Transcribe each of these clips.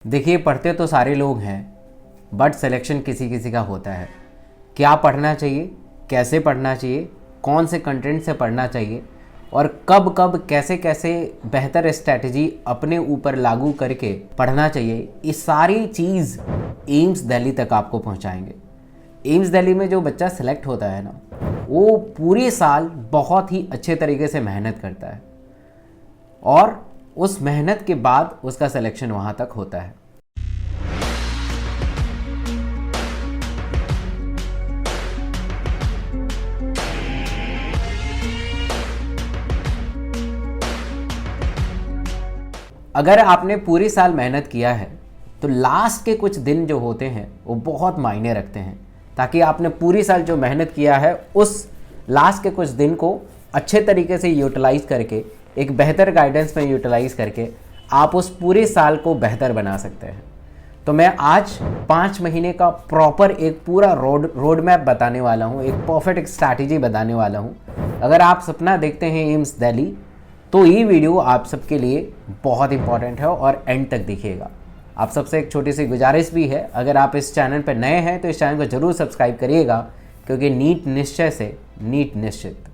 देखिए, पढ़ते तो सारे लोग हैं बट सिलेक्शन किसी किसी का होता है। क्या पढ़ना चाहिए, कैसे पढ़ना चाहिए, कौन से कंटेंट से पढ़ना चाहिए और कब कब कैसे कैसे बेहतर स्ट्रैटेजी अपने ऊपर लागू करके पढ़ना चाहिए, ये सारी चीज़ एम्स दिल्ली तक आपको पहुंचाएंगे। एम्स दिल्ली में जो बच्चा सेलेक्ट होता है ना, वो पूरे साल बहुत ही अच्छे तरीके से मेहनत करता है और उस मेहनत के बाद उसका सिलेक्शन वहाँ तक होता है। अगर आपने पूरी साल मेहनत किया है तो लास्ट के कुछ दिन जो होते हैं वो बहुत मायने रखते हैं, ताकि आपने पूरी साल जो मेहनत किया है उस लास्ट के कुछ दिन को अच्छे तरीके से यूटिलाइज करके, एक बेहतर गाइडेंस में यूटिलाइज करके आप उस पूरे साल को बेहतर बना सकते हैं। तो मैं आज 5 महीने का प्रॉपर एक पूरा रोड मैप बताने वाला हूँ, एक परफेक्ट स्ट्रैटेजी बताने वाला हूँ। अगर आप सपना देखते हैं एम्स दिल्ली, तो ये वीडियो आप सबके लिए बहुत इंपॉर्टेंट है और एंड तक देखिएगा। आप सबसे एक छोटी सी गुजारिश भी है, अगर आप इस चैनल पर नए हैं तो इस चैनल को ज़रूर सब्सक्राइब करिएगा, क्योंकि नीट निश्चय से नीट निश्चित।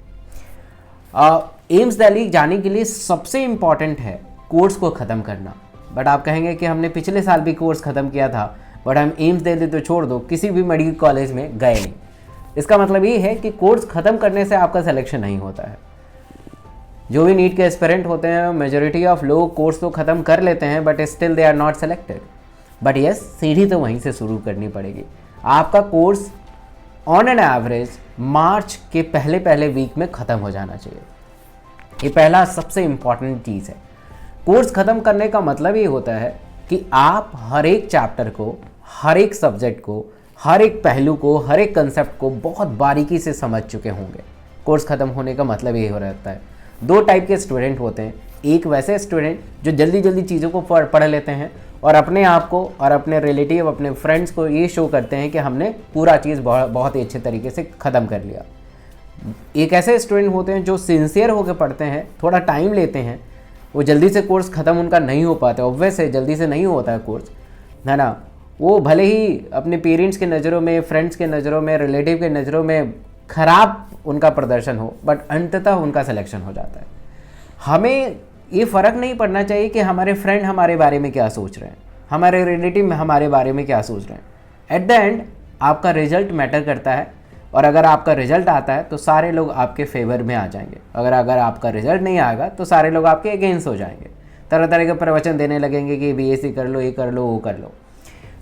एम्स दिल्ली जाने के लिए सबसे इम्पॉर्टेंट है कोर्स को ख़त्म करना। बट आप कहेंगे कि हमने पिछले साल भी कोर्स ख़त्म किया था, बट हम एम्स दिल्ली तो छोड़ दो, किसी भी मेडिकल कॉलेज में गए नहीं। इसका मतलब ये है कि कोर्स ख़त्म करने से आपका सिलेक्शन नहीं होता है। जो भी नीट के एस्पिरेंट होते हैं, मेजॉरिटी ऑफ लोग कोर्स तो ख़त्म कर लेते हैं but still they are not selected. But yes, सीढ़ी तो वहीं से शुरू करनी पड़ेगी। आपका कोर्स ऑन एन एवरेज मार्च के पहले वीक में ख़त्म हो जाना चाहिए। ये पहला सबसे इम्पॉर्टेंट चीज़ है। कोर्स ख़त्म करने का मतलब ये होता है कि आप हर एक चैप्टर को, हर एक सब्जेक्ट को, हर एक पहलू को, हर एक कंसेप्ट को बहुत बारीकी से समझ चुके होंगे। कोर्स ख़त्म होने का मतलब ये हो रहता है। 2 टाइप के स्टूडेंट होते हैं। एक वैसे स्टूडेंट जो जल्दी जल्दी चीज़ों को पढ़ लेते हैं और अपने आप को और अपने रिलेटिव, अपने फ्रेंड्स को ये शो करते हैं कि हमने पूरा चीज़ बहुत ही अच्छे तरीके से ख़त्म कर लिया। एक ऐसे स्टूडेंट होते हैं जो सिंसियर होकर पढ़ते हैं, थोड़ा टाइम लेते हैं, वो जल्दी से कोर्स ख़त्म उनका नहीं हो पाता। ऑब्वियस है, जल्दी से नहीं होता है कोर्स, है ना। वो भले ही अपने पेरेंट्स के नज़रों में, फ्रेंड्स के नज़रों में, रिलेटिव के नज़रों में ख़राब उनका प्रदर्शन हो, बट अंततः उनका सिलेक्शन हो जाता है। हमें ये फ़र्क नहीं पड़ना चाहिए कि हमारे फ्रेंड हमारे बारे में क्या सोच रहे हैं, हमारे रिलेटिव हमारे बारे में क्या सोच रहे हैं। एट द एंड आपका रिजल्ट मैटर करता है, और अगर आपका रिजल्ट आता है तो सारे लोग आपके फेवर में आ जाएंगे। अगर आपका रिजल्ट नहीं आएगा तो सारे लोग आपके अगेंस्ट हो जाएंगे, तरह तरह के प्रवचन देने लगेंगे कि बीएससी कर लो, ये कर लो, वो कर लो।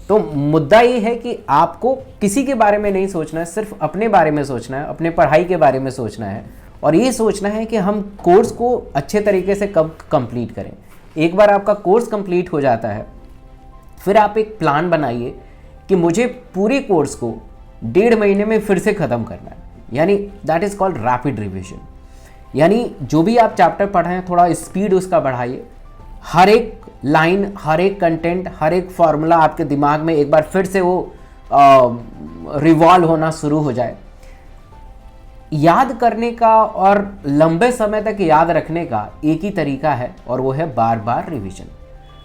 तो मुद्दा ये है कि आपको किसी के बारे में नहीं सोचना है, सिर्फ अपने बारे में सोचना है, अपने पढ़ाई के बारे में सोचना है, और ये सोचना है कि हम कोर्स को अच्छे तरीके से कब कंप्लीट करें। एक बार आपका कोर्स कंप्लीट हो जाता है, फिर आप एक प्लान बनाइए कि मुझे पूरे कोर्स को 1.5 महीने में फिर से ख़त्म करना है। यानी that is called rapid revision. यानी जो भी आप चैप्टर पढ़ाएं, थोड़ा स्पीड उसका बढ़ाइए। हर एक लाइन, हर एक कंटेंट, हर एक फार्मूला आपके दिमाग में एक बार फिर से वो रिवॉल्व होना शुरू हो जाए। याद करने का और लंबे समय तक याद रखने का एक ही तरीका है, और वो है बार बार रिवीजन।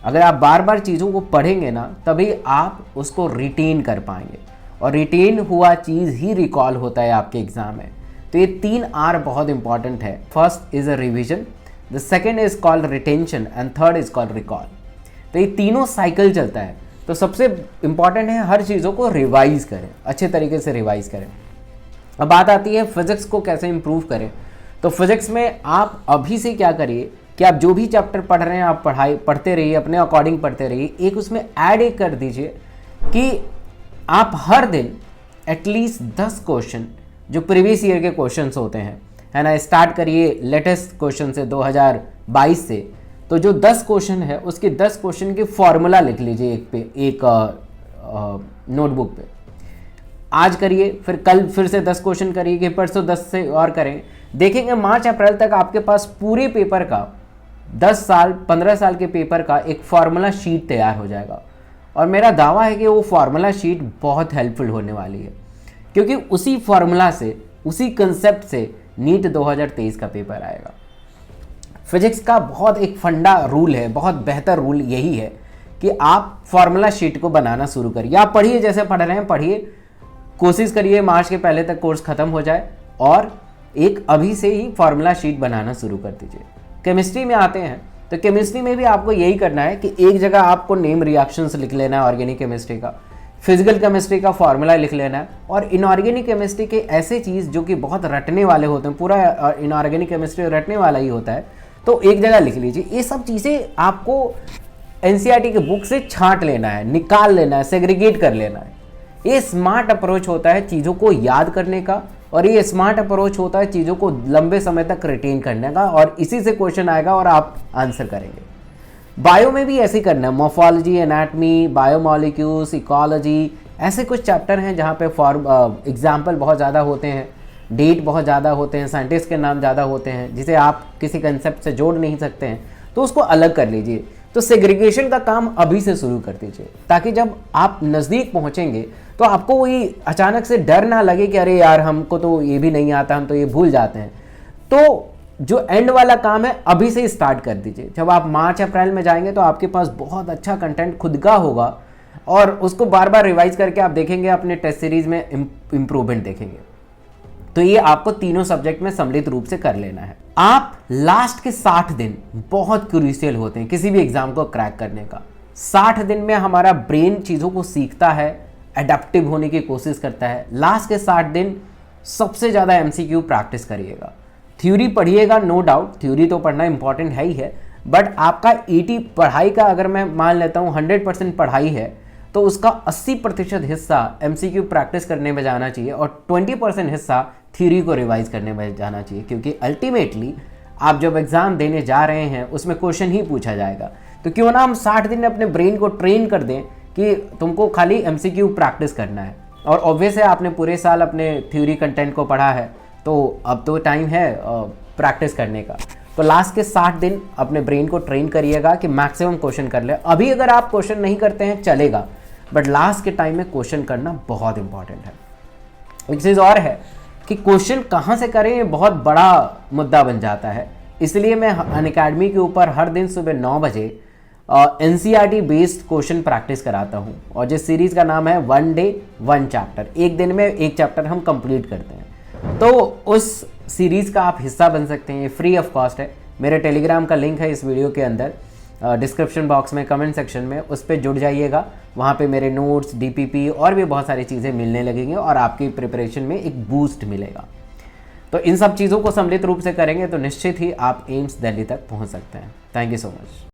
अगर आप बार बार चीज़ों को पढ़ेंगे ना, तभी आप उसको रिटेन कर पाएंगे, और रिटेन हुआ चीज़ ही रिकॉल होता है आपके एग्ज़ाम में। तो ये 3 R बहुत इंपॉर्टेंट है। First is a revision, the second is called retention, and third is called recall. तो ये तीनों साइकिल चलता है। तो सबसे इम्पॉर्टेंट है हर चीज़ों को रिवाइज करें, अच्छे तरीके से रिवाइज करें। अब बात आती है फिज़िक्स को कैसे इम्प्रूव करें। तो फिज़िक्स में आप अभी से क्या करिए कि आप जो भी चैप्टर पढ़ रहे हैं, आप पढ़ते रहिए, अपने अकॉर्डिंग पढ़ते रहिए। एक उसमें ऐड एक कर दीजिए कि आप हर दिन एटलीस्ट 10 क्वेश्चन जो प्रीवियस ईयर के क्वेश्चंस होते हैं, है ना, स्टार्ट करिए लेटेस्ट क्वेश्चन से 2022 से। तो जो 10 क्वेश्चन है उसके 10 क्वेश्चन की फॉर्मूला लिख लीजिए एक नोटबुक पे। आज करिए, फिर कल फिर से 10 क्वेश्चन करिए, कि परसों 10 से और करें। देखेंगे मार्च अप्रैल तक आपके पास पूरे पेपर का 10 साल 15 साल के पेपर का एक फार्मूला शीट तैयार हो जाएगा। और मेरा दावा है कि वो फार्मूला शीट बहुत हेल्पफुल होने वाली है, क्योंकि उसी फार्मूला से, उसी कंसेप्ट से नीट 2023 का पेपर आएगा। फिजिक्स का बहुत एक फंडा रूल है, बहुत बेहतर रूल यही है कि आप फॉर्मूला शीट को बनाना शुरू करिए। आप पढ़िए, जैसे पढ़ रहे हैं पढ़िए, कोशिश करिए मार्च के पहले तक कोर्स खत्म हो जाए और एक अभी से ही फॉर्मूला शीट बनाना शुरू कर दीजिए। केमिस्ट्री में आते हैं तो केमिस्ट्री में भी आपको यही करना है कि एक जगह आपको नेम रिएक्शंस लिख लेना है ऑर्गेनिक केमिस्ट्री का, फिजिकल केमिस्ट्री का फॉर्मूला लिख लेना है, और इनऑर्गेनिक केमिस्ट्री के ऐसे चीज़ जो कि बहुत रटने वाले होते हैं, पूरा इनऑर्गेनिक केमिस्ट्री रटने वाला ही होता है, तो एक जगह लिख लीजिए। ये सब चीज़ें आपको एनसीईआरटी के बुक से छांट लेना है, निकाल लेना है, सेग्रीगेट कर लेना है। ये स्मार्ट अप्रोच होता है चीज़ों को याद करने का, और ये स्मार्ट अप्रोच होता है चीज़ों को लंबे समय तक रिटेन करने का, और इसी से क्वेश्चन आएगा और आप आंसर करेंगे। बायो में भी ऐसे ही करना है, मॉर्फोलॉजी, एनाटमी, बायोमॉलिक्यूल्स, इकोलॉजी, ऐसे कुछ चैप्टर हैं जहाँ पे एग्जाम्पल बहुत ज़्यादा होते हैं, डेट बहुत ज़्यादा होते हैं, साइंटिस्ट के नाम ज़्यादा होते हैं, जिसे आप किसी कंसेप्ट से जोड़ नहीं सकते हैं, तो उसको अलग कर लीजिए। तो सेग्रीगेशन का काम अभी से शुरू कर दीजिए, ताकि जब आप नज़दीक पहुँचेंगे तो आपको वही अचानक से डर ना लगे कि अरे यार हमको तो ये भी नहीं आता, हम तो ये भूल जाते हैं। तो जो एंड वाला काम है अभी से स्टार्ट कर दीजिए। जब आप मार्च अप्रैल में जाएंगे तो आपके पास बहुत अच्छा कंटेंट खुद का होगा, और उसको बार बार रिवाइज करके आप देखेंगे, अपने टेस्ट सीरीज में इम्प्रूवमेंट देखेंगे। तो ये आपको तीनों सब्जेक्ट में सम्मिलित रूप से कर लेना है। आप लास्ट के 60 दिन बहुत क्रूशियल होते हैं किसी भी एग्जाम को क्रैक करने का। 60 दिन में हमारा ब्रेन चीज़ों को सीखता है, एडेप्टिव होने की कोशिश करता है। लास्ट के 60 दिन सबसे ज़्यादा एमसीक्यू प्रैक्टिस करिएगा। थ्योरी पढ़िएगा, नो डाउट थ्योरी तो पढ़ना इंपॉर्टेंट है ही है, बट आपका 80 पढ़ाई का, अगर मैं मान लेता हूँ 100% पढ़ाई है, तो उसका 80% हिस्सा एमसीक्यू प्रैक्टिस करने में जाना चाहिए, और 20% हिस्सा थ्योरी को रिवाइज करने में जाना चाहिए। क्योंकि अल्टीमेटली आप जब एग्ज़ाम देने जा रहे हैं उसमें क्वेश्चन ही पूछा जाएगा। तो क्यों ना हम 60 दिन अपने ब्रेन को ट्रेन कर दें कि तुमको खाली एमसीक्यू प्रैक्टिस करना है। और ऑब्वियस है आपने पूरे साल अपने थ्योरी कंटेंट को पढ़ा है, तो अब तो टाइम है प्रैक्टिस करने का। तो लास्ट के 60 दिन अपने ब्रेन को ट्रेन करिएगा कि मैक्सिमम क्वेश्चन कर ले। अभी अगर आप क्वेश्चन नहीं करते हैं चलेगा, बट लास्ट के टाइम में क्वेश्चन करना बहुत इंपॉर्टेंट है। एक चीज़ और है कि क्वेश्चन कहाँ से करें, ये बहुत बड़ा मुद्दा बन जाता है। इसलिए मैं अनअकैडमी के ऊपर हर दिन सुबह 9 बजे एनसीईआरटी बेस्ड क्वेश्चन प्रैक्टिस कराता हूँ, और जिस सीरीज़ का नाम है 1 डे 1 चैप्टर, एक दिन में एक चैप्टर हम कंप्लीट करते हैं। तो उस सीरीज़ का आप हिस्सा बन सकते हैं, ये फ्री ऑफ कॉस्ट है। मेरे टेलीग्राम का लिंक है इस वीडियो के अंदर, डिस्क्रिप्शन बॉक्स में, कमेंट सेक्शन में, उस पर जुड़ जाइएगा। वहाँ पे मेरे नोट्स, डीपीपी और भी बहुत सारी चीज़ें मिलने लगेंगी, और आपकी प्रिपरेशन में एक बूस्ट मिलेगा। तो इन सब चीज़ों को सम्मिलित रूप से करेंगे तो निश्चित ही आप एम्स दिल्ली तक पहुँच सकते हैं। Thank you so much.